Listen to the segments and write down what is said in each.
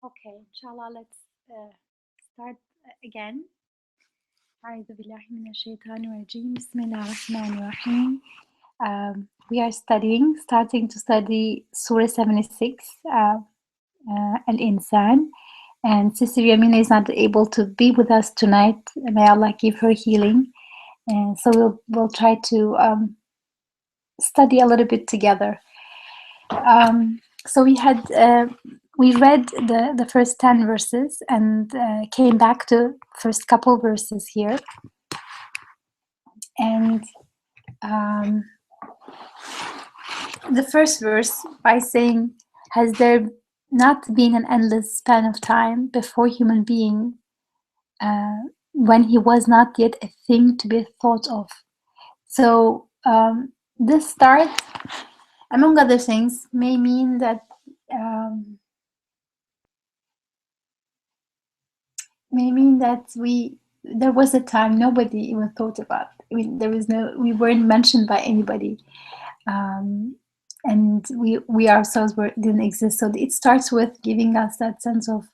Okay, inshallah, let's start again. أعوذ بالله من الشيطان الرجيم. بسم الله الرحمن الرحيم. We are starting to study Surah 76, al-Insan. And Sister Yamina is not able to be with us tonight. May Allah give her healing. And so we'll try to study a little bit together. So we read the first 10 verses and came back to first couple verses here. And the first verse by saying, has there not been an endless span of time before human being when he was not yet a thing to be thought of? So this start, among other things, may mean that there was a time nobody even thought about. I mean, we weren't mentioned by anybody, and we ourselves didn't exist. So it starts with giving us that sense of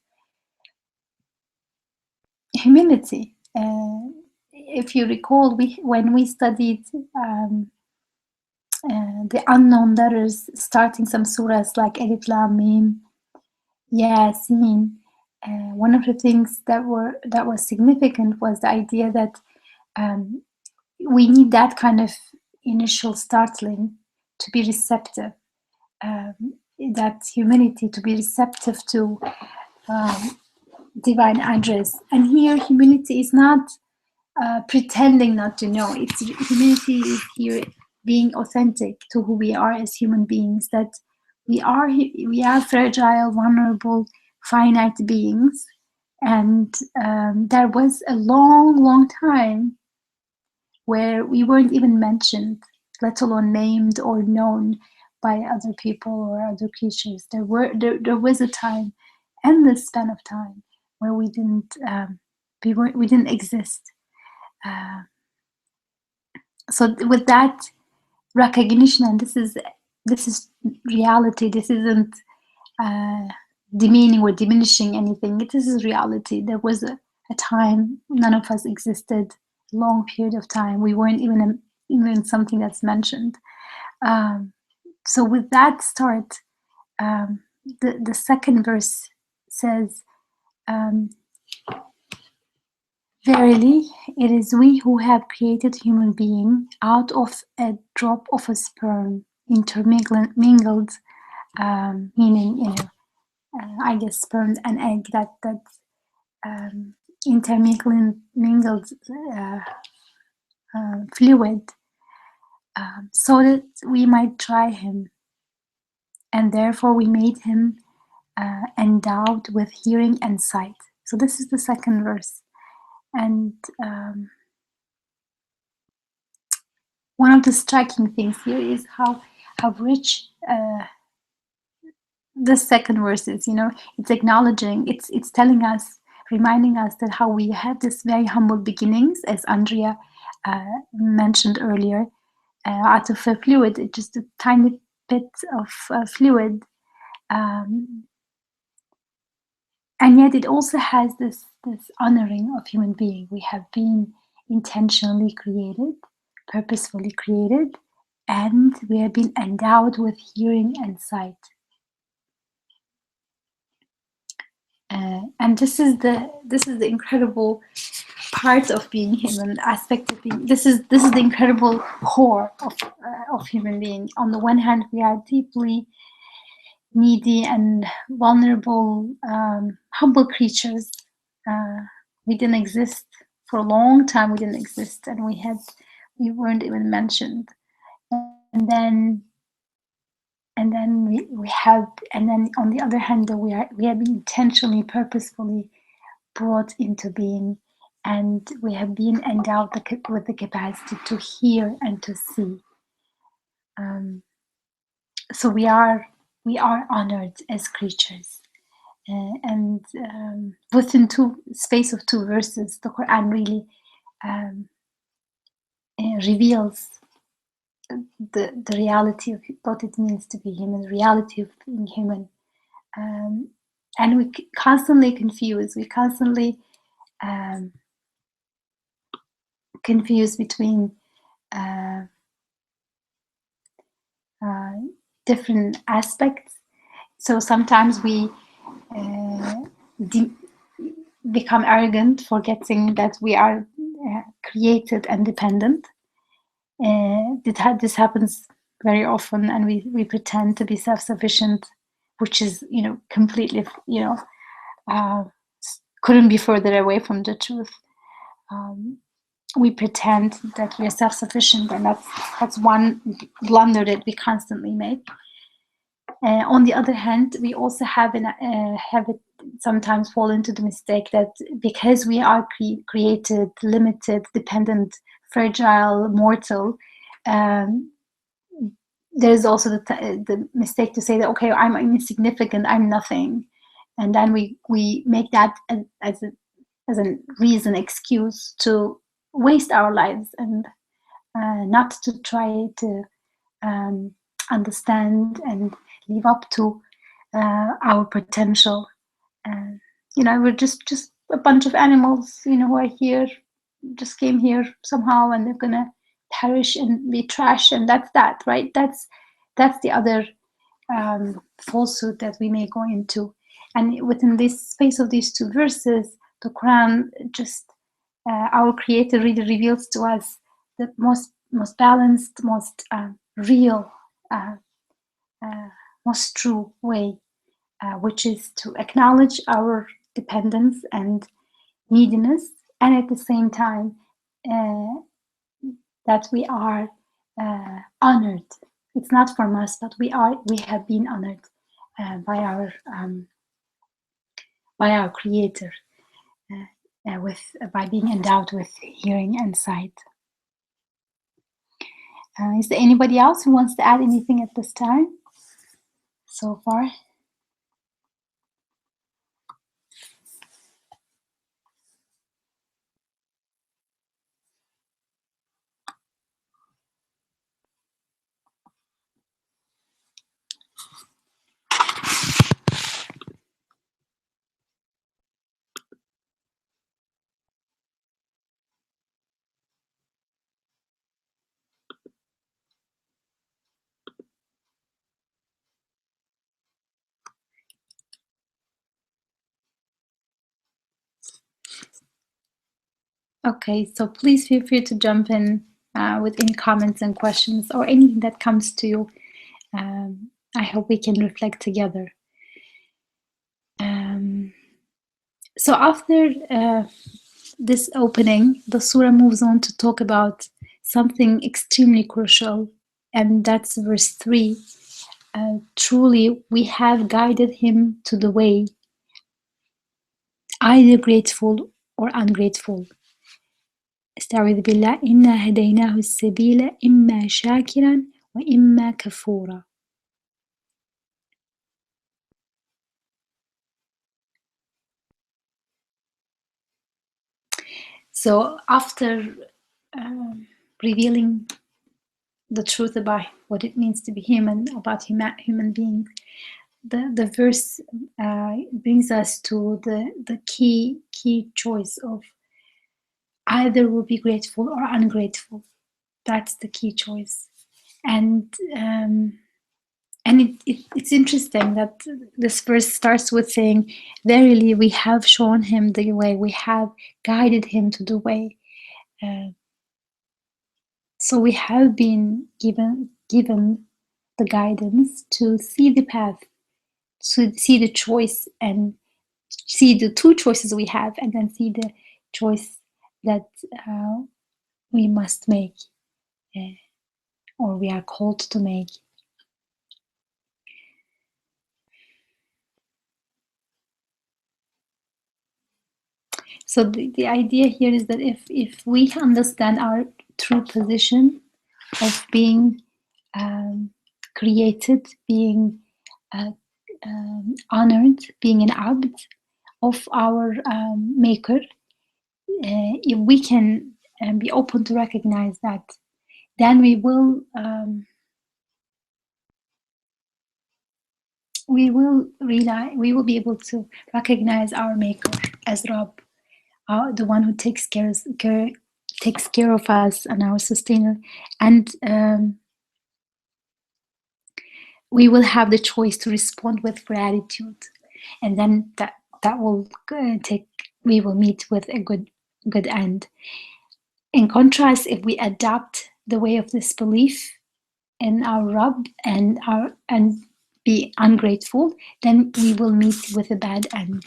humility. If you recall, when we studied the unknown letters starting some surahs like Alif Lam Mim, Yasin, one of the things that was significant was the idea that we need that kind of initial startling to be receptive, that humility to be receptive to divine address. And here, humility is not pretending not to know. It's humility is here being authentic to who we are as human beings. That we are fragile, vulnerable, finite beings, and there was a long time where we weren't even mentioned, let alone named or known by other people or other creatures. There was a time, endless span of time, where we didn't exist. So with that recognition, and this is reality. This isn't demeaning or diminishing anything. This is reality. There was a time none of us existed. Long period of time we weren't even something that's mentioned. So with that start, the second verse says, verily it is we who have created human being out of a drop of a sperm intermingled, meaning I guess sperm and egg, that intermingled fluid, so that we might try him, and therefore we made him endowed with hearing and sight. So this is the second verse, and one of the striking things here is how rich the second verse is. It's acknowledging, it's telling us, reminding us that how we have this very humble beginnings, as Andrea mentioned earlier, out of a fluid, just a tiny bit of fluid, and yet it also has this honoring of human being. We have been intentionally created, purposefully created, and we have been endowed with hearing and sight. And this is the incredible part of being human, aspect of being. This is the incredible core of human being. On the one hand, we are deeply needy and vulnerable, humble creatures. We didn't exist for a long time. We didn't exist, and we weren't even mentioned. And then we have, and then on the other hand, we have been intentionally, purposefully brought into being, and we have been endowed with the capacity to hear and to see. So we are honored as creatures, and within space of two verses, the Quran really reveals the reality of what it means to be human, the reality of being human. and we constantly confuse. We constantly confuse between uh, different aspects. So sometimes we become arrogant, forgetting that we are created and dependent. This happens very often, and we pretend to be self-sufficient, which is, completely, couldn't be further away from the truth. We pretend that we are self-sufficient, and that's one blunder that we constantly make. On the other hand, we also have it sometimes fall into the mistake that because we are created, limited, dependent, fragile, mortal, there's also the mistake to say that, okay, I'm insignificant, I'm nothing, and then we make that as a reason, excuse to waste our lives and not to try to understand and live up to our potential. And we're just a bunch of animals, who are here, just came here somehow, and they're gonna perish and be trash, and that's that, right? That's the other falsehood that we may go into. And within this space of these two verses, the Quran just our Creator really reveals to us the most balanced, most real, uh, most true way, which is to acknowledge our dependence and neediness, and at the same time that we are honored. It's not from us, but we have been honored by our Creator, by being endowed with hearing and sight. Is there anybody else who wants to add anything at this time so far? Okay, so please feel free to jump in with any comments and questions or anything that comes to you. I hope we can reflect together. So after this opening, the surah moves on to talk about something extremely crucial, and that's verse 3. Truly, we have guided him to the way, either grateful or ungrateful. استعوذ بالله إنا هديناه السبيل إما شاكرا وإما كفورا. So after revealing the truth about what it means to be human, about human beings, the verse brings us to the key choice of either we'll be grateful or ungrateful. That's the key choice. And it's interesting that this verse starts with saying, verily we have shown him the way, we have guided him to the way. So we have been given the guidance to see the path, to see the choice, and see the two choices we have, and then see the choice that we must make, or we are called to make. So the idea here is that if we understand our true position of being created, being honored, being an abd of our maker, if we can be open to recognize that, then we will we will realize, we will be able to recognize our Maker as Rabb, the one who takes care of us and our sustainer, and we will have the choice to respond with gratitude, and then that will we will meet with a good end. In contrast, if we adopt the way of disbelief in our Rabb and be ungrateful, then we will meet with a bad end.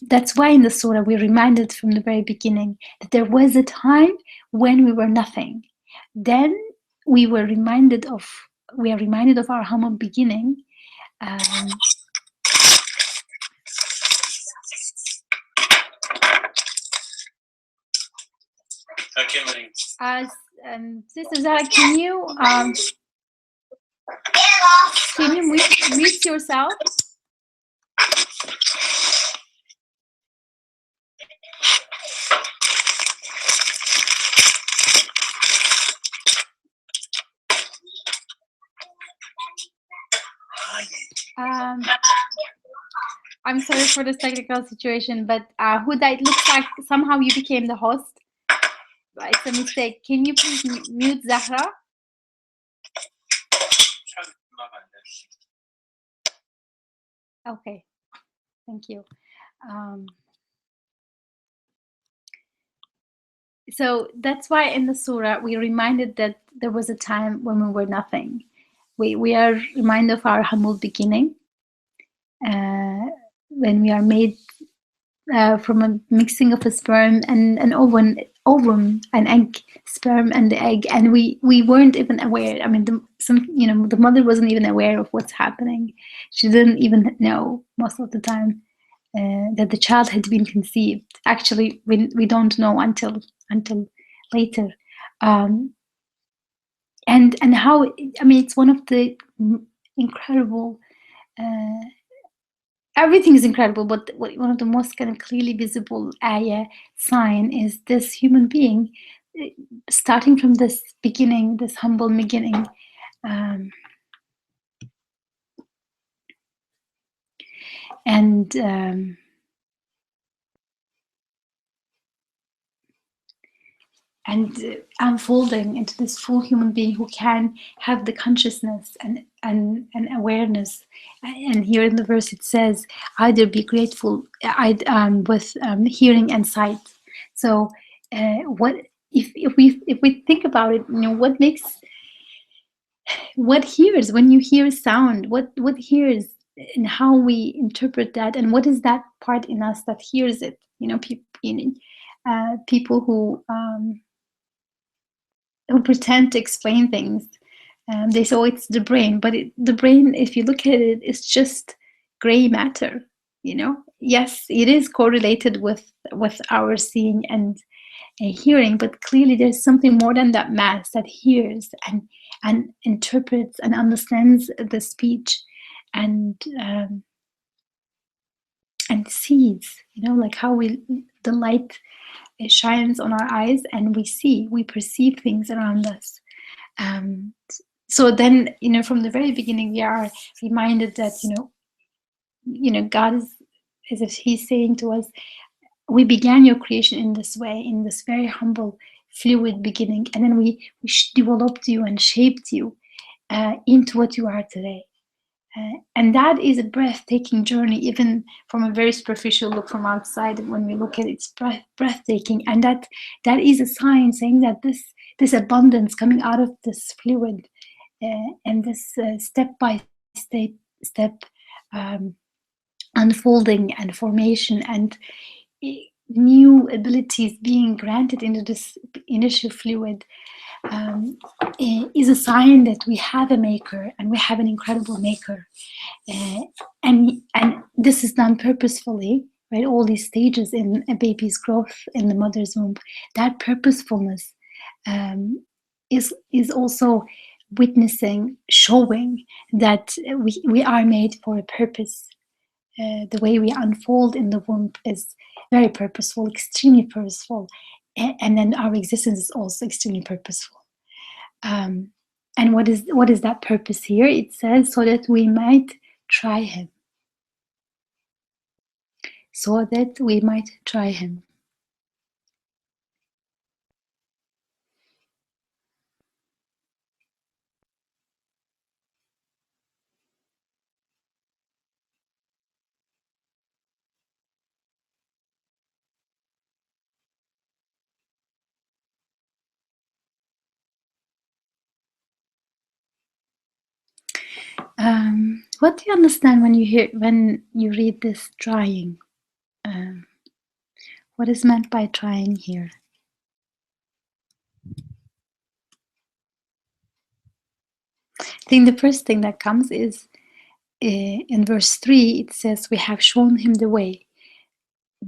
That's why in the surah we're reminded from the very beginning that there was a time when we were nothing. Then we are reminded of our humble beginning. Sister Zara, can you mute yourself? I'm sorry for this technical situation, but Huda, it looks like somehow you became the host. It's a mistake. Can you please mute Zahra? Okay, thank you. So that's why in the surah we're reminded that there was a time when we were nothing. We are reminded of our humble beginning, when we are made from a mixing of a sperm and an ovum, an egg, sperm and the egg, and we weren't even aware. I mean, the mother wasn't even aware of what's happening. She didn't even know most of the time that the child had been conceived. Actually, we don't know until later. And how, I mean, it's one of the incredible, everything is incredible, but one of the most kind of clearly visible ayah sign is this human being starting from this beginning, this humble beginning. And unfolding into this full human being who can have the consciousness and awareness. And here in the verse it says, either be grateful with hearing and sight. So what if we think about it, what hears when you hear sound, what hears, and how we interpret that, and what is that part in us that hears it? People who pretend to explain things. They say, oh, it's the brain, but the brain, if you look at it, is just gray matter. Yes, it is correlated with our seeing and hearing, but clearly there's something more than that mass that hears and interprets and understands the speech and sees. Like how the light, it shines on our eyes and we perceive things around us. So then, from the very beginning, we are reminded that, God is as if He's saying to us, we began your creation in this way, in this very humble, fluid beginning, and then we developed you and shaped you into what you are today. And that is a breathtaking journey, even from a very superficial look from outside. When we look at it, it's breathtaking, and that is a sign saying that this abundance coming out of this fluid and this step by step unfolding and formation and new abilities being granted into this initial fluid is a sign that we have a maker, and we have an incredible maker, and this is done purposefully, right? All these stages in a baby's growth in the mother's womb, that purposefulness is also witnessing, showing that we are made for a purpose. The way we unfold in the womb is very purposeful, extremely purposeful, and then our existence is also extremely purposeful. And what is that purpose here? It says, so that we might try Him, so that we might try Him. What do you understand when you read this trying? Um, what is meant by trying here? I think the first thing that comes is in verse 3, it says, we have shown him the way,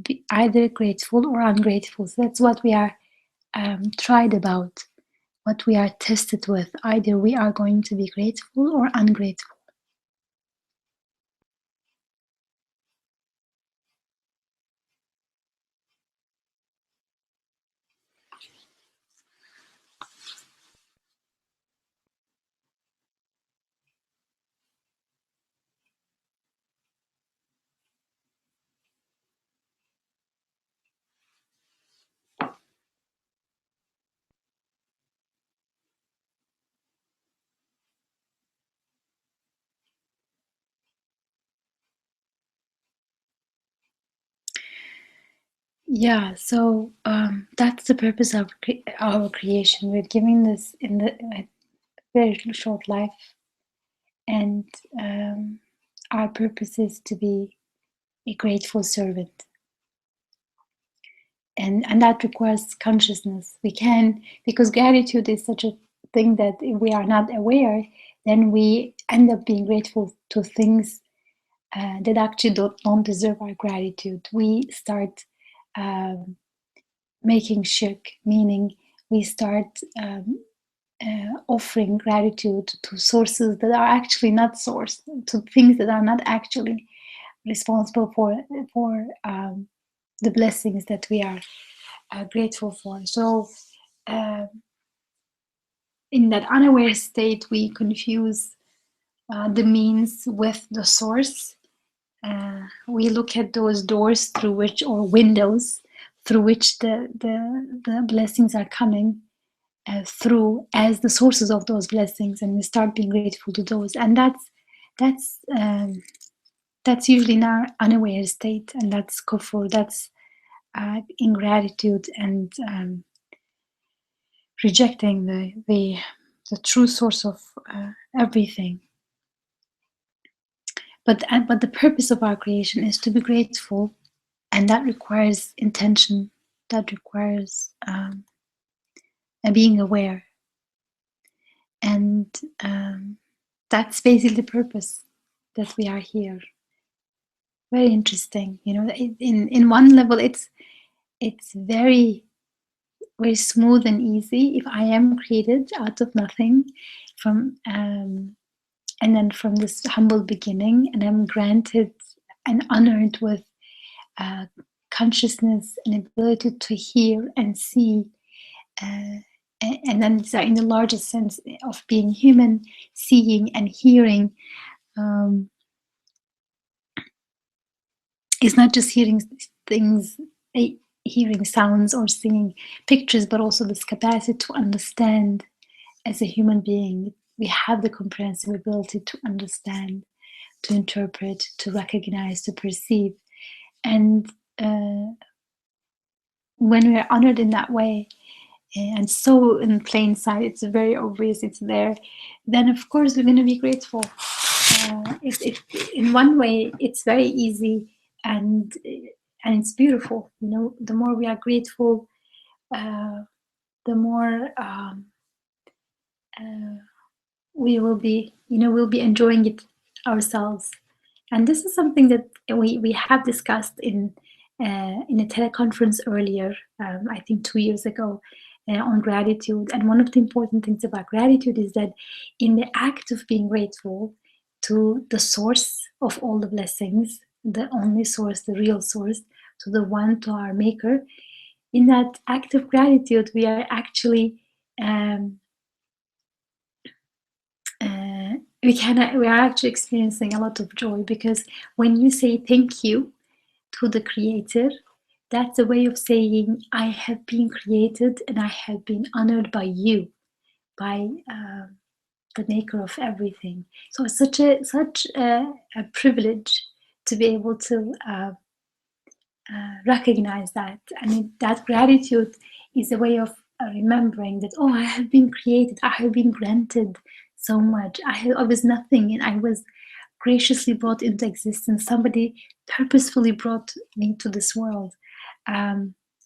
be either grateful or ungrateful. So that's what we are tried about, what we are tested with. Either we are going to be grateful or ungrateful. Yeah, so that's the purpose of our creation. We're giving this in the very short life, and our purpose is to be a grateful servant, and that requires consciousness. We can, because gratitude is such a thing that if we are not aware, then we end up being grateful to things that actually don't deserve our gratitude. We start making shirk, meaning we start offering gratitude to sources that are actually not source, to things that are not actually responsible for the blessings that we are grateful for. So in that unaware state, we confuse the means with the source. We look at those doors through which, or windows through which the blessings are coming through, as the sources of those blessings, and we start being grateful to those. And that's usually in our unaware state, and that's kufr, that's ingratitude, and rejecting the true source of everything. But the purpose of our creation is to be grateful, and that requires intention. That requires being aware, and that's basically the purpose that we are here. Very interesting. You know, in one level, it's very very smooth and easy. If I am created out of nothing, from and then from this humble beginning, and I'm granted and honored with consciousness and ability to hear and see, and then in the largest sense of being human, seeing and hearing. It's not just hearing things, hearing sounds or seeing pictures, but also this capacity to understand. As a human being, we have the comprehensive ability to understand, to interpret, to recognize, to perceive. And when we are honored in that way, and so in plain sight, it's very obvious, it's there, then of course we're going to be grateful. If in one way it's very easy, and it's beautiful. You know, the more we are grateful, the more we will be, we'll be enjoying it ourselves. And this is something that we have discussed in a teleconference earlier, I think 2 years ago, on gratitude. And one of the important things about gratitude is that in the act of being grateful to the source of all the blessings, the only source, the real source, to the one, to our maker, in that act of gratitude, we are actually we are actually experiencing a lot of joy, because when you say thank you to the Creator, that's a way of saying I have been created and I have been honored by you, by the Maker of everything. So it's such a privilege to be able to recognize that. I mean, that gratitude is a way of remembering that, oh, I have been created, I have been granted so much. I was nothing and I was graciously brought into existence. Somebody purposefully brought me to this world.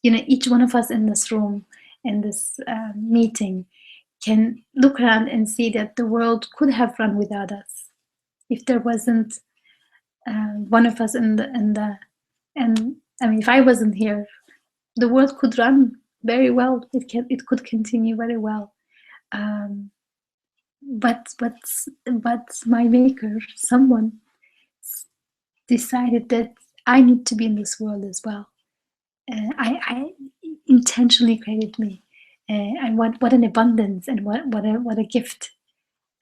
Each one of us in this room, in this meeting, can look around and see that the world could have run without us if there wasn't one of us and I mean, if I wasn't here, the world could run very well. It could continue very well. Um, but my maker, someone decided that I need to be in this world as well. I intentionally created me, and what an abundance and what a gift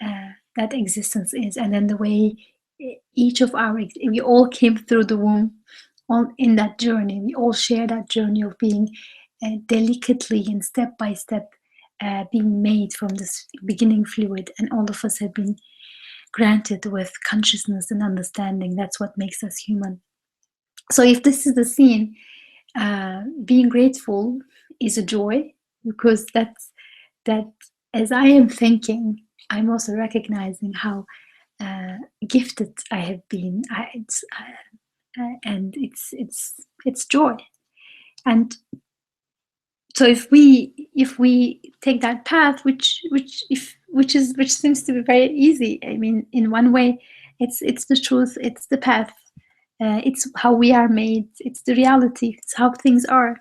that existence is. And then the way each of we all came through the womb, all in that journey. We all share that journey of being delicately and step by step being made from this beginning fluid, and all of us have been granted with consciousness and understanding. That's what makes us human. So if this is the scene, being grateful is a joy, because that as I am thinking, I'm also recognizing how gifted I have been. And it's joy. And so if we take that path, which seems to be very easy. I mean, in one way, it's the truth, it's the path, it's how we are made, it's the reality, it's how things are,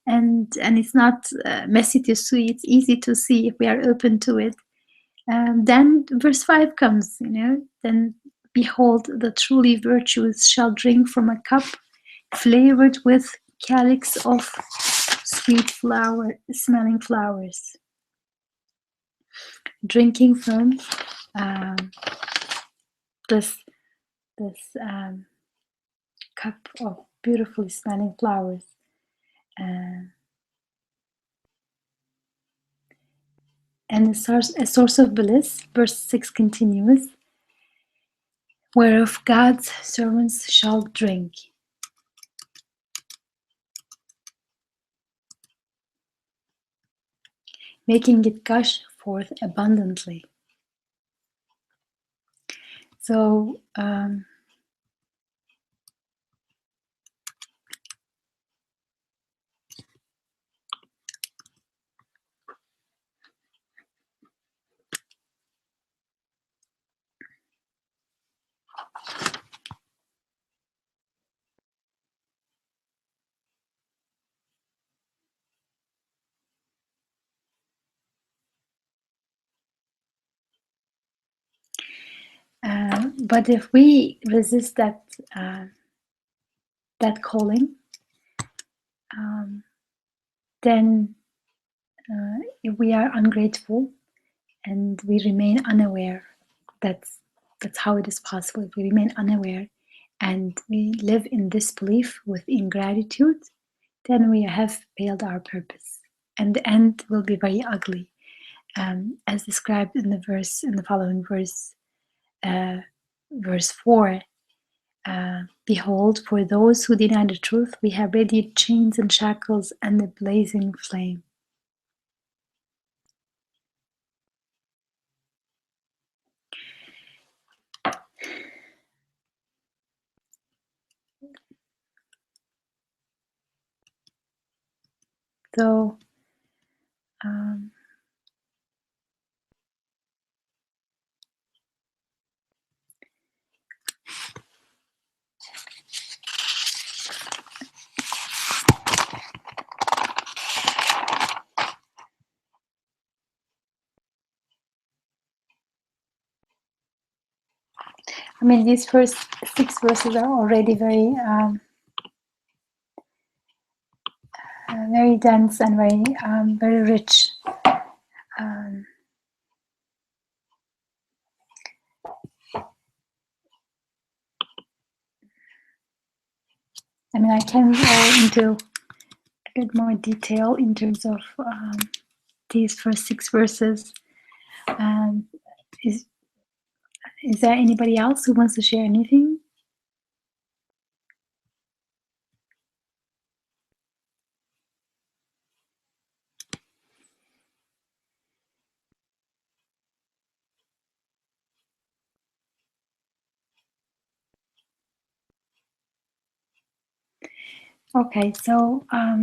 and it's not messy to see. It's easy to see if we are open to it. Then verse 5 comes, then behold, the truly virtuous shall drink from a cup flavored with calyx of sweet smelling flowers. Drinking from this cup of beautifully smelling flowers. And a source of bliss, verse 6 continues, whereof God's servants shall drink, making it gush forth abundantly. So, but if we resist that calling, then if we are ungrateful and we remain unaware, that's how it is possible. If we remain unaware and we live in disbelief with ingratitude, then we have failed our purpose, and the end will be very ugly, as described in the following verse, verse 4. Behold, for those who deny the truth, we have ready chains and shackles and a blazing flame. So, I mean, these first 6 verses are already very, very dense and very rich. I mean, I can go into a bit more detail in terms of these first 6 verses. Is there anybody else who wants to share anything? Okay, so I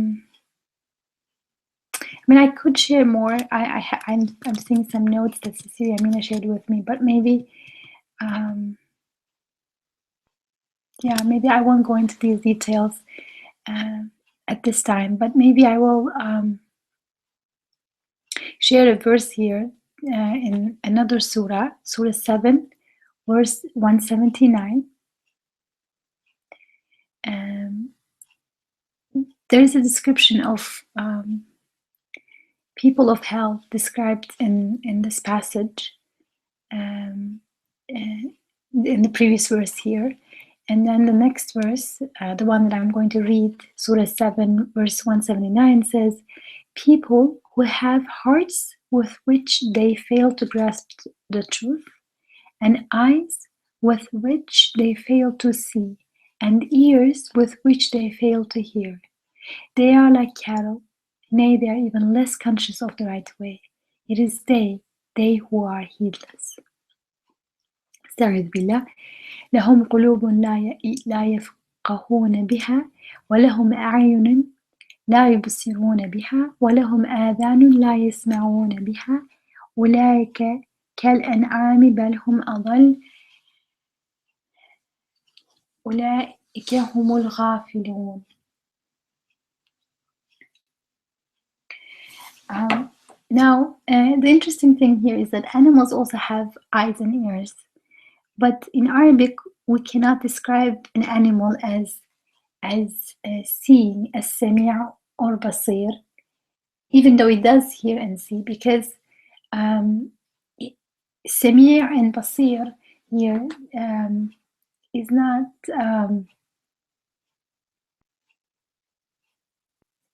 mean, I could share more. I'm seeing some notes that Cecilia Mina shared with me, but maybe, yeah, maybe I won't go into these details at this time. But maybe I will share a verse here in another surah, Surah 7, verse 179. There is a description of people of hell described in this passage, in the previous verse here. And then the next verse, the one that I'm going to read, Surah 7, verse 179, says, people who have hearts with which they fail to grasp the truth, and eyes with which they fail to see, and ears with which they fail to hear. They are like cattle, nay, they are even less conscious of the right way. It is they who are heedless. استعذ بالله. لهم قلوب لا يفقهون بها ولهم أعين لا يبصرون بها ولهم آذان لا يسمعون بها أولئك كالأنعام بل هم أضل أولئك هم الغافلون. Now, the interesting thing here is that animals also have eyes and ears, but in Arabic we cannot describe an animal as seeing, as sami' or basir, even though it does hear and see, because sami' and basir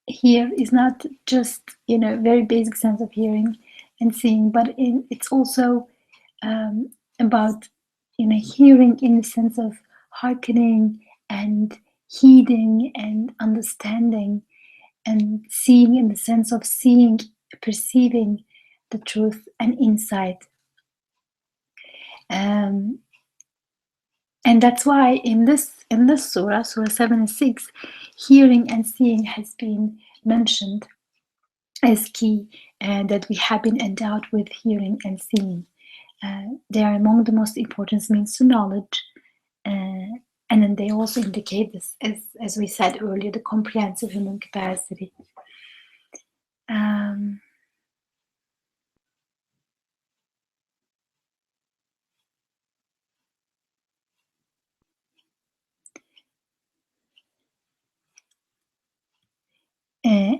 here is not just very basic sense of hearing and seeing, but it's also about hearing in the sense of hearkening and heeding and understanding, and seeing in the sense of seeing, perceiving the truth and insight. And that's why in this surah, Surah 7 and 6, hearing and seeing has been mentioned as key, and that we have been endowed with hearing and seeing. They are among the most important means to knowledge, and then they also indicate this, as we said earlier, the comprehensive human capacity.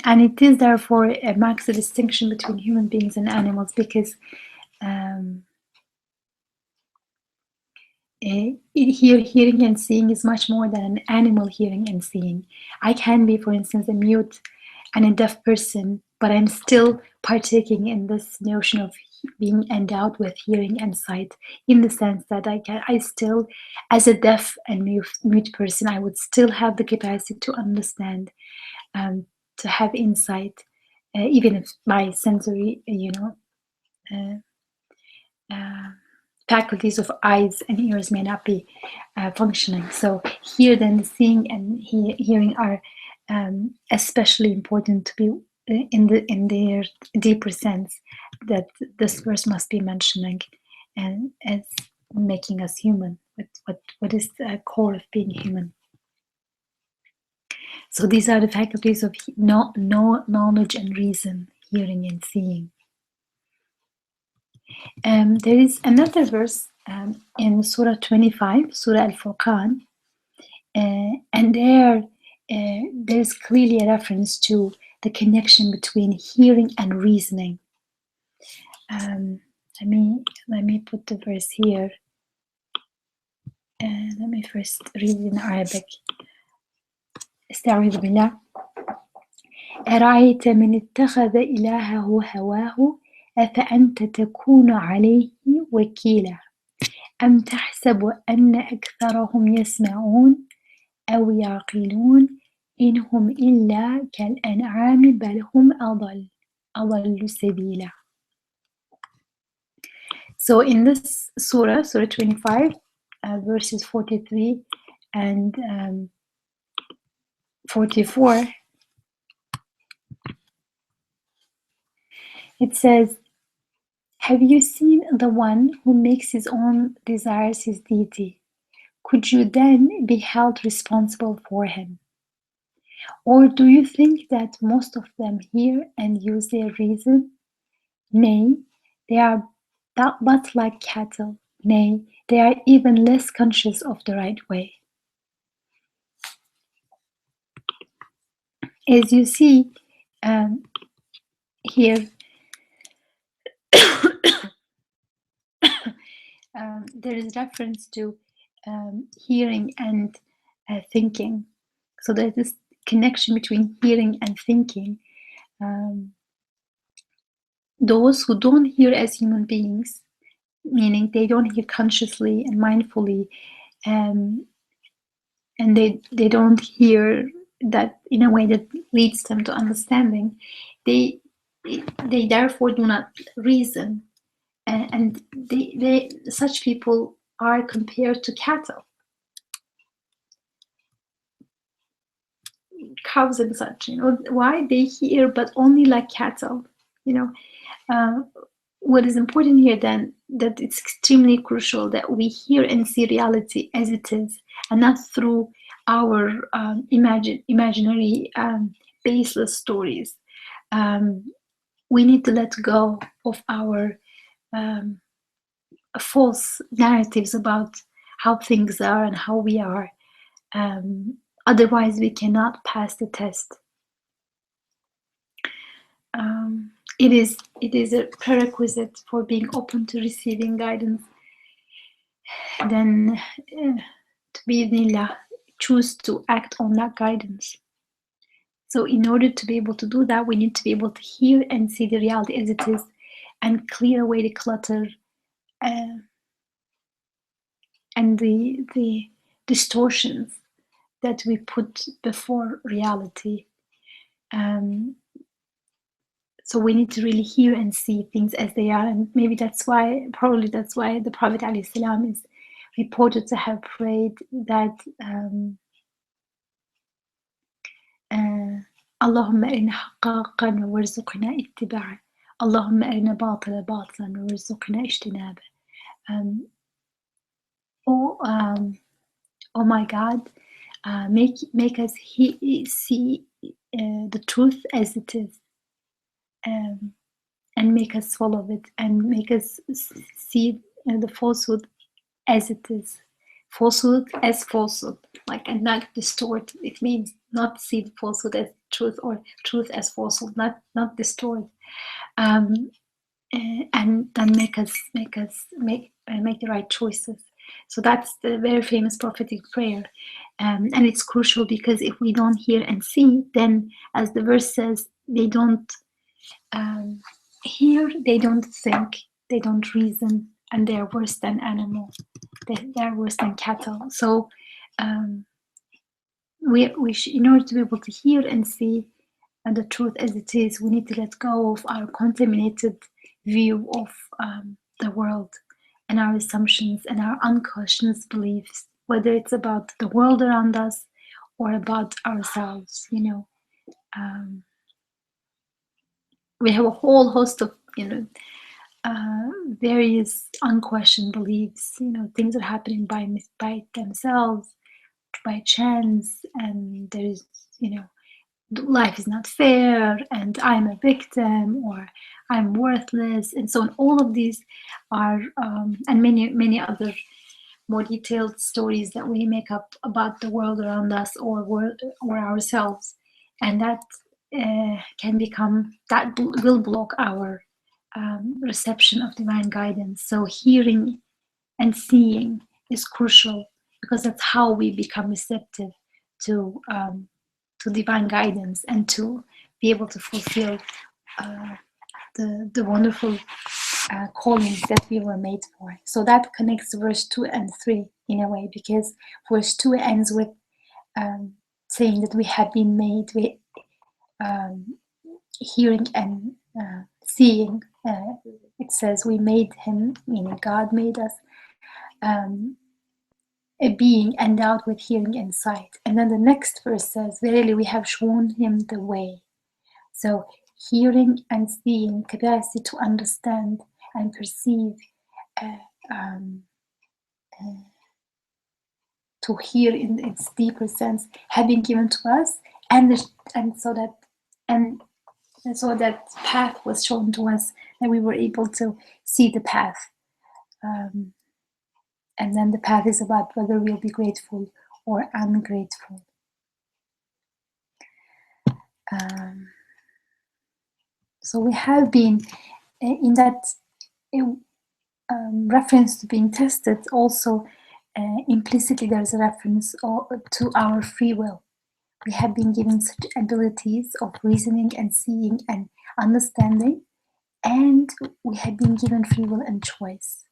And it is therefore marks a distinction between human beings and animals, because hearing and seeing is much more than an animal hearing and seeing. I can be, for instance, a mute and a deaf person, but I'm still partaking in this notion of being endowed with hearing and sight, in the sense that I still, as a deaf and mute person, I would still have the capacity to understand, to have insight, even if my sensory, faculties of eyes and ears may not be functioning. So here, then, the seeing and hearing are especially important to be in their deeper sense that this verse must be mentioning, and as making us human. What is the core of being human? So these are the faculties of knowledge and reason, hearing and seeing. There is another verse in Surah 25, Surah Al-Furqan, and there's clearly a reference to the connection between hearing and reasoning. Let me put the verse here. Let me first read it in Arabic. استعوذ بالله. أرأيت من اتخذ إلهه هواه أفأنت تكون عليه وكيلا أم تحسب أن أكثرهم يسمعون أو يعقلون إن هم إلا كالأنعام بل هم أضل سبيلا. So in this surah, Surah 25, verses 43 and 44, it says, have you seen the one who makes his own desires his deity? Could you then be held responsible for him? Or do you think that most of them hear and use their reason? Nay, they are but like cattle. Nay, they are even less conscious of the right way. As you see here, there is reference to hearing and thinking. So there's this connection between hearing and thinking. Those who don't hear as human beings, meaning they don't hear consciously and mindfully, and they don't hear that in a way that leads them to understanding, they therefore do not reason, and they such people are compared to cattle, cows and such. Why they hear but only like cattle. What is important here then, that it's extremely crucial that we hear and see reality as it is, and not through our imaginary baseless stories. We need to let go of our false narratives about how things are and how we are. Otherwise, we cannot pass the test. It is a prerequisite for being open to receiving guidance. Then, to be Nila, choose to act on that guidance. So, in order to be able to do that, we need to be able to hear and see the reality as it is, and clear away the clutter and the distortions that we put before reality. So we need to really hear and see things as they are, and maybe probably that's why the Prophet ﷺ is reported to have prayed that Allahumma arina haqqan warzuqna ittiba'a, Allahumma arina batila batilan warzuqna ijtinaba. Oh my God, make us see the truth as it is, and make us follow it, and make us see the falsehood as it is. Falsehood as falsehood, and not distort. It means not see the falsehood as truth, or truth as falsehood, not distort. And then make the right choices. So that's the very famous prophetic prayer, and it's crucial, because if we don't hear and see, then, as the verse says, they don't hear, they don't think, they don't reason, and they're worse than animals. They're worse than cattle. So we should, in order to be able to hear and see the truth as it is, we need to let go of our contaminated view of the world, and our assumptions and our unconscious beliefs, whether it's about the world around us or about ourselves. We have a whole host of various unquestioned beliefs, things are happening by themselves, by chance, and there's life is not fair, and I'm a victim, or I'm worthless, and so on. All of these are and many other more detailed stories that we make up about the world around us, or ourselves, and that will block our reception of divine guidance. So hearing and seeing is crucial, because that's how we become receptive to divine guidance and to be able to fulfill the wonderful callings that we were made for. So that connects verse 2 and 3 in a way, because verse 2 ends with saying that we have been made with hearing and seeing. It says we made him, meaning God made us, a being endowed with hearing and sight. And then the next verse says, verily we have shown him the way. So hearing and seeing, capacity to understand and perceive, um, to hear in its deeper sense, have been given to us, and so that path was shown to us, that we were able to see the path. And then the path is about whether we'll be grateful or ungrateful. So we have been in that reference to being tested. Also, implicitly, there's a reference to our free will. We have been given such abilities of reasoning and seeing and understanding, and we have been given free will and choice.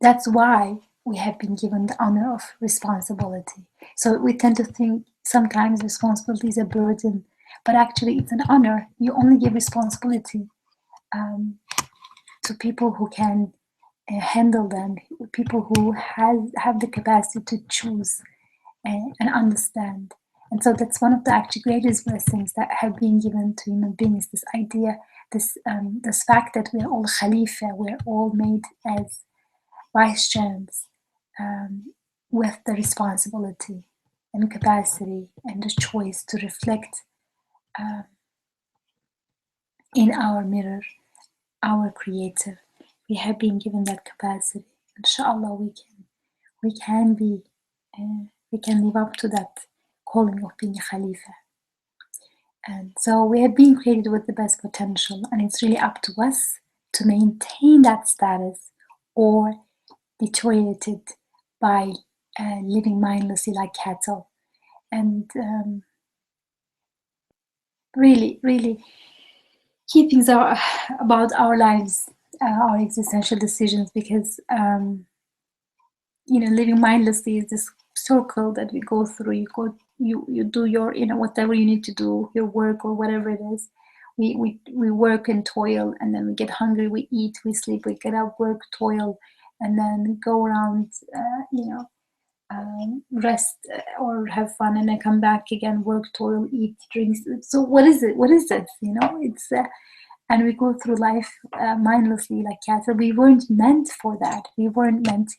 That's why we have been given the honor of responsibility. So we tend to think sometimes responsibility is a burden, but actually it's an honor. You only give responsibility to people who can handle them, people who have the capacity to choose and understand. And so that's one of the actually greatest blessings that have been given to human beings, this idea, this fact that we're all Khalifa, we're all made as vice-regents, with the responsibility and capacity and the choice to reflect in our mirror our creator. We have been given that capacity. Inshallah, we can live up to that calling of being a Khalifa. And so we have been created with the best potential, and it's really up to us to maintain that status or deteriorate it by living mindlessly like cattle. And really, really key things are about our lives, our existential decisions, because living mindlessly is this circle that we go through. You do your whatever you need to do, your work or whatever it is. We work and toil, and then we get hungry, we eat, we sleep, we get up, work, toil, and then go around rest or have fun, and then come back again, work, toil, eat, drinks. So what is it? What is this? It's and we go through life mindlessly like cattle. We weren't meant for that. We weren't meant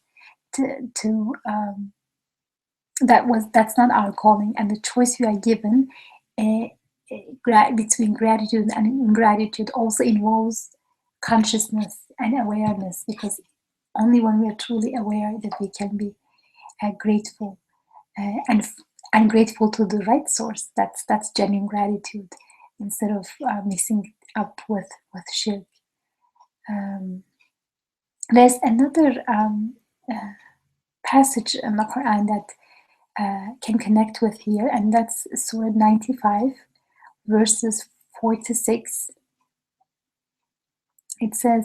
to that's not our calling. And the choice we are given between gratitude and ingratitude also involves consciousness and awareness, because only when we are truly aware that we can be grateful and grateful to the right source. That's genuine gratitude, instead of mixing it up with shirk. There's another passage in the Quran that can connect with here, and that's Surah 95, verses 4 to 6. It says,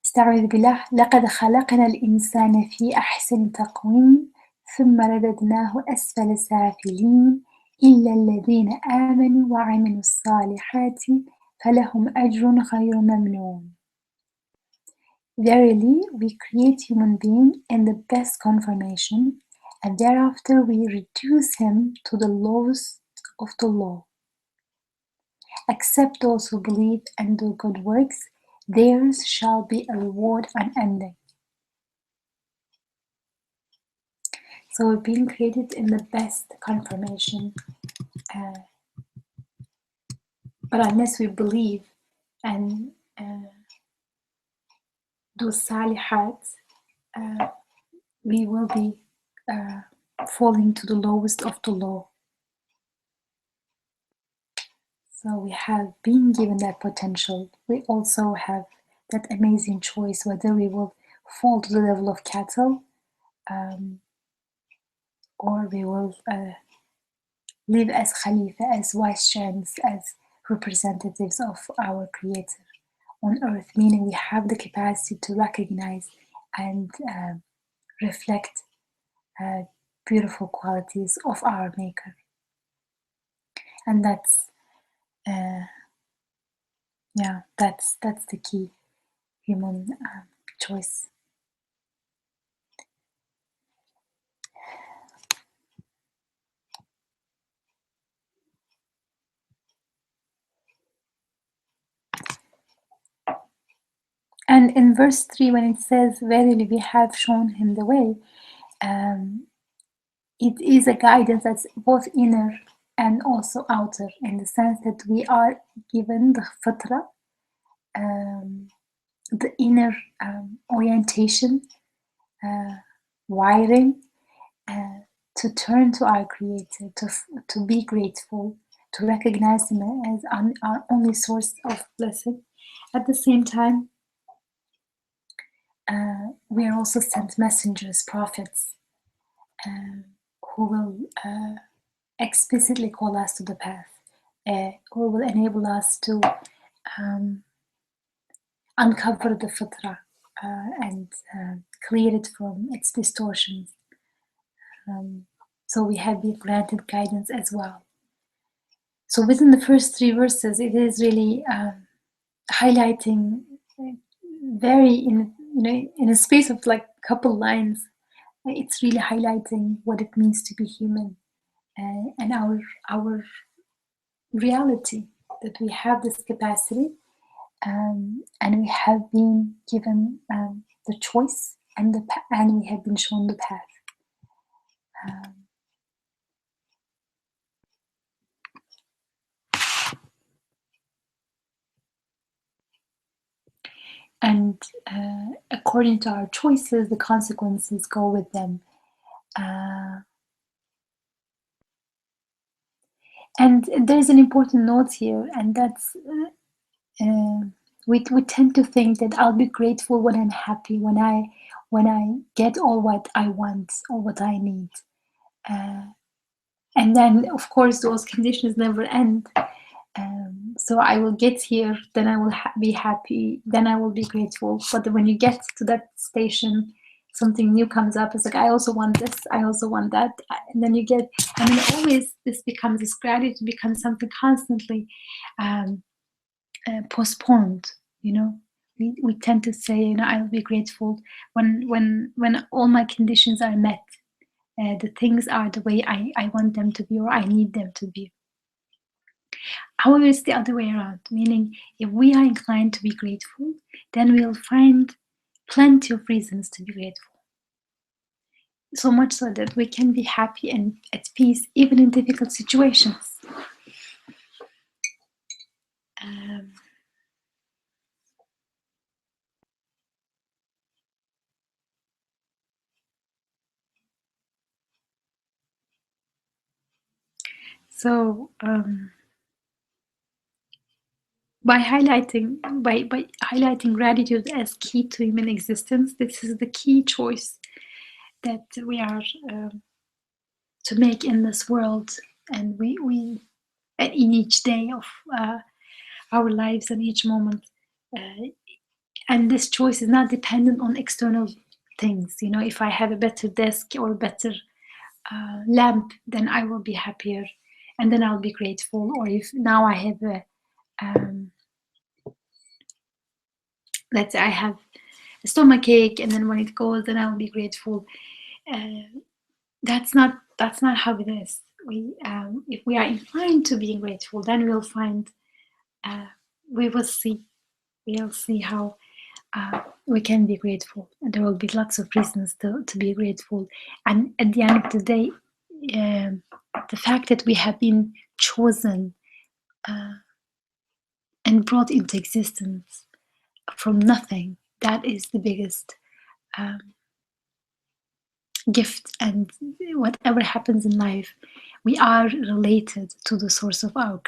استعوذ بالله لقد خلقنا الإنسان في أحسن تقويم ثم رددناه أسفل سافلين إلا الذين آمنوا وعملوا الصالحات فلهم أجر غير ممنون. Verily, we create human being in the best conformation, and thereafter we reduce him to the lowest of the low. Except those who believe and do good works, theirs shall be a reward unending. So we're being created in the best conformation. But unless we believe and do salihat, we will be falling to the lowest of the low. So we have been given that potential. We also have that amazing choice whether we will fall to the level of cattle or we will live as Khalifa, as vicegerents, as representatives of our Creator on earth, meaning we have the capacity to recognize and reflect beautiful qualities of our Maker. And that's that's the key human choice. And in verse 3, when it says, "Verily we have shown him the way," it is a guidance that's both inner and also outer, in the sense that we are given the fitra, the inner orientation, wiring, to turn to our Creator, to be grateful, to recognize Him as our only source of blessing. At the same time, we are also sent messengers, prophets, who will explicitly call us to the path, who will enable us to uncover the fitra and clear it from its distortions. So we have been granted guidance as well. So within the first 3 verses, it is really highlighting very in a space of like a couple lines. It's really highlighting what it means to be human, and our reality, that we have this capacity, and we have been given the choice and we have been shown the path. And according to our choices, the consequences go with them. And there's an important note here, and that's we tend to think that I'll be grateful when I'm happy, when I get all what I want or what I need, and then of course those conditions never end. So I will get here, then I will be happy, then I will be grateful. But when you get to that station, something new comes up. It's like, I also want this, I also want that, and then you get, and then always this becomes, this gratitude becomes something constantly postponed. We tend to say, I'll be grateful when all my conditions are met, the things are the way I want them to be, or I need them to be. However, it's the other way around, meaning if we are inclined to be grateful, then we'll find plenty of reasons to be grateful. So much so that we can be happy and at peace even in difficult situations. So by highlighting gratitude as key to human existence, this is the key choice that we are to make in this world, and we in each day of our lives and each moment. And this choice is not dependent on external things. If I have a better desk or a better lamp, then I will be happier, and then I'll be grateful. Or if now I have let's say I have a stomach ache, and then when it goes, then I'll be grateful. That's not how it is. If we are inclined to being grateful, then we'll find we'll see how we can be grateful, and there will be lots of reasons to be grateful. And at the end of the day, the fact that we have been chosen and brought into existence from nothing, that is the biggest gift. And whatever happens in life, we are related to the source of our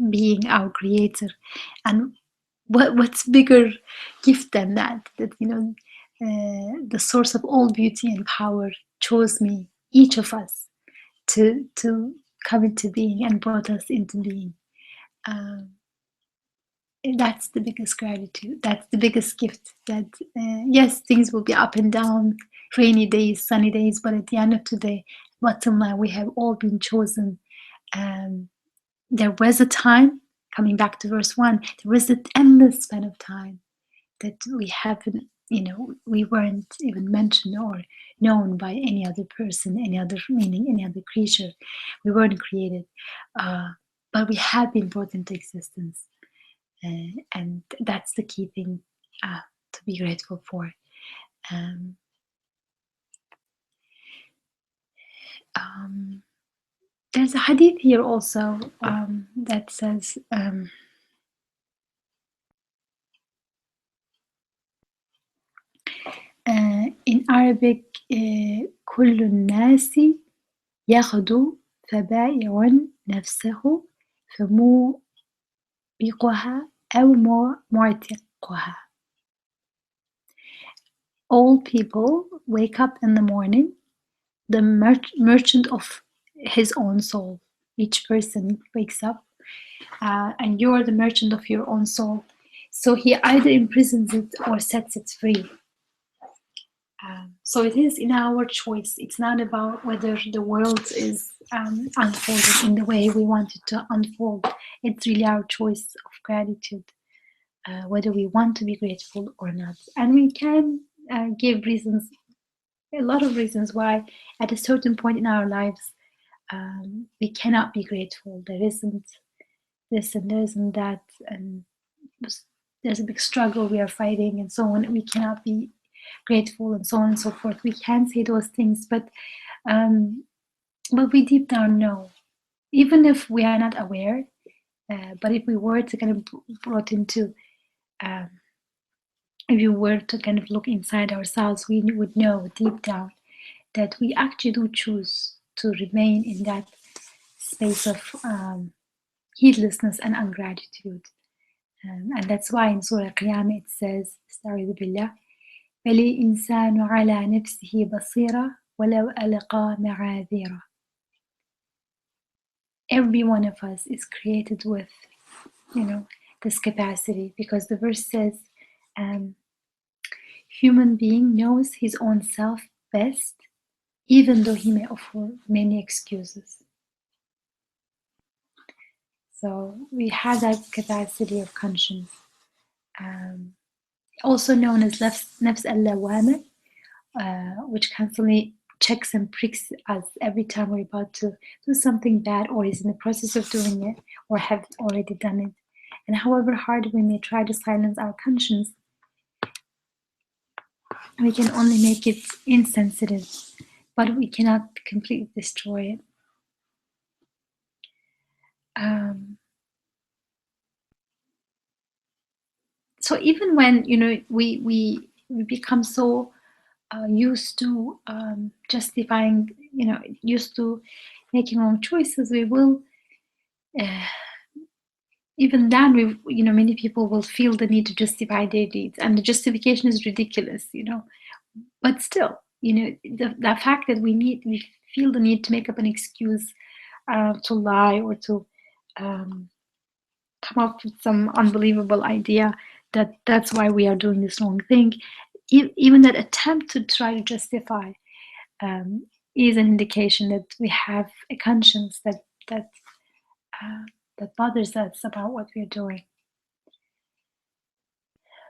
being, our Creator. And what's bigger gift than that the source of all beauty and power chose me, each of us, to come into being and brought us into being. Um, that's the biggest gratitude. That's the biggest gift. That yes, things will be up and down, rainy days, sunny days, but at the end of the day, bottom line, we have all been chosen. There was a time, coming back to verse 1, there was an endless span of time that we haven't, we weren't even mentioned or known by any other person, any other meaning, any other creature. We weren't created, but we have been brought into existence. And that's the key thing to be grateful for. Um, there's a hadith here also that says, in Arabic, كل الناس يغدو فبائع نفسه فموبقها أو معتقها. All people wake up in the morning, the merchant of his own soul. Each person wakes up, and you're the merchant of your own soul. So he either imprisons it or sets it free. So it is in our choice. It's not about whether the world is unfolding in the way we want it to unfold. It's really our choice of gratitude, whether we want to be grateful or not. And we can give reasons, a lot of reasons why at a certain point in our lives we cannot be grateful. There isn't this and there isn't that, and there's a big struggle we are fighting and so on. We cannot be grateful and so on and so forth. We can say those things, but we deep down know, even if we are not aware, but if we were to kind of brought into if you were to kind of look inside ourselves, we would know deep down that we actually do choose to remain in that space of heedlessness and ungratitude. And that's why in Surah Qiyamah it says, استعيذ بالله, بل الإنسان على نفسه بصيرة ولو ألقى معاذيره. Every one of us is created with, this capacity, because the verse says, human being knows his own self best, even though he may offer many excuses. So we have that capacity of conscience, also known as nafs al-lawama, which constantly checks and pricks us every time we're about to do something bad or is in the process of doing it or have already done it. And however hard we may try to silence our conscience, we can only make it insensitive, but we cannot completely destroy it. So even when we become so used to justifying, used to making wrong choices, we will even then many people will feel the need to justify their deeds, and the justification is ridiculous, but still, the fact that we feel the need to make up an excuse to lie or to come up with some unbelievable idea that's why we are doing this wrong thing. Even that attempt to try to justify is an indication that we have a conscience that bothers us about what we're doing.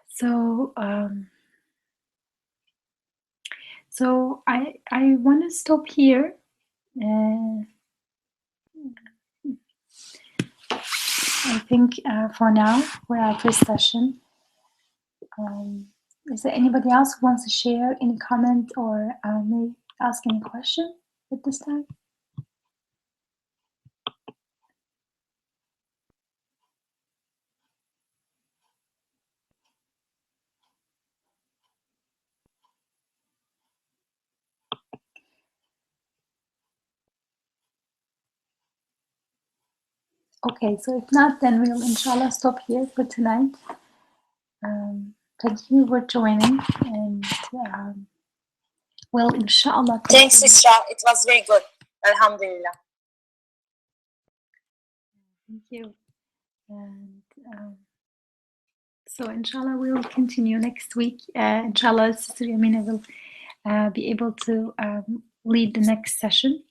So I want to stop here. I think for now, for our first session. Is there anybody else who wants to share any comment or may ask any question at this time? Okay, so if not, then we'll inshallah stop here for tonight. Thank you for joining, and Well, inshallah. Thanks, Isra. It was very good. Alhamdulillah. Thank you. And so inshallah we'll continue next week. Inshallah, Sister Yamina will be able to lead the next session.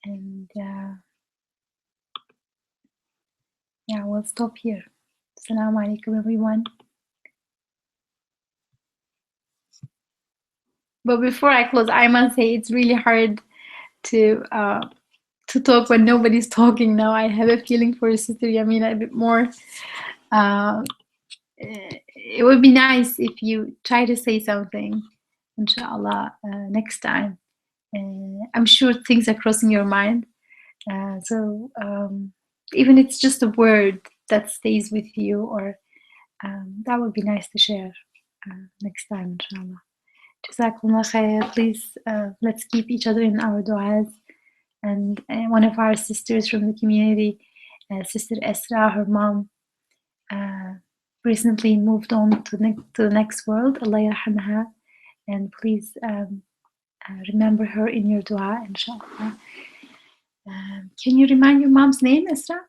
And yeah, we'll stop here. Assalamu alaikum, everyone. But before I close, I must say it's really hard to talk when nobody's talking now. I have a feeling for Sister Yamina a bit more. It would be nice if you try to say something, inshallah, next time. I'm sure things are crossing your mind. So even it's just a word that stays with you, or that would be nice to share next time, inshallah. Jazakumullah khair. Please, let's keep each other in our du'as. And one of our sisters from the community, Sister Esra, her mom, recently moved on to the next world. Allah yarhamha. And please remember her in your dua, inshallah. Can you remind your mom's name, Esra?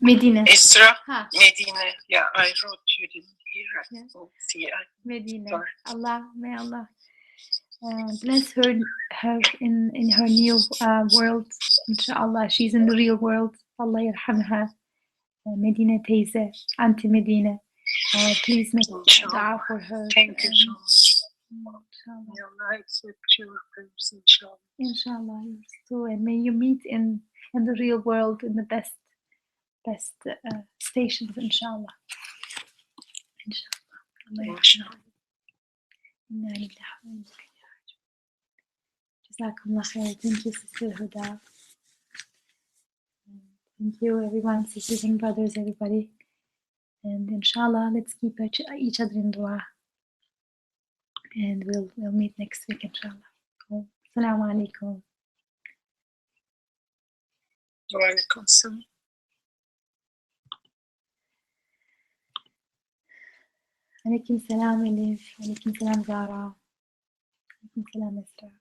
Medina. Isra, Medina. Yeah, I wrote you didn't hear. Yes. See, Medina. Allah, may Allah bless her in her new world. Inshallah, she's in the real world. Allah yarhamha. Medina teyze, Auntie Medina. Please make dua for her. Thank you so much. Inshallah. May Allah accept your prayers, inshallah. Inshallah, yours too. And may you meet in the real world in the best stations, inshallah. Inshallah. Jazakumullah khair. Thank you, Sister Huda. Thank you, everyone, sisters and brothers, everybody. And inshallah, let's keep each other in dua. And we'll meet next week, inshallah. Assalamu alaikum. Wa alaikum salam. Alaikum salam, Elif. Alaikum salam, Zara. Alaikum salam, Esther.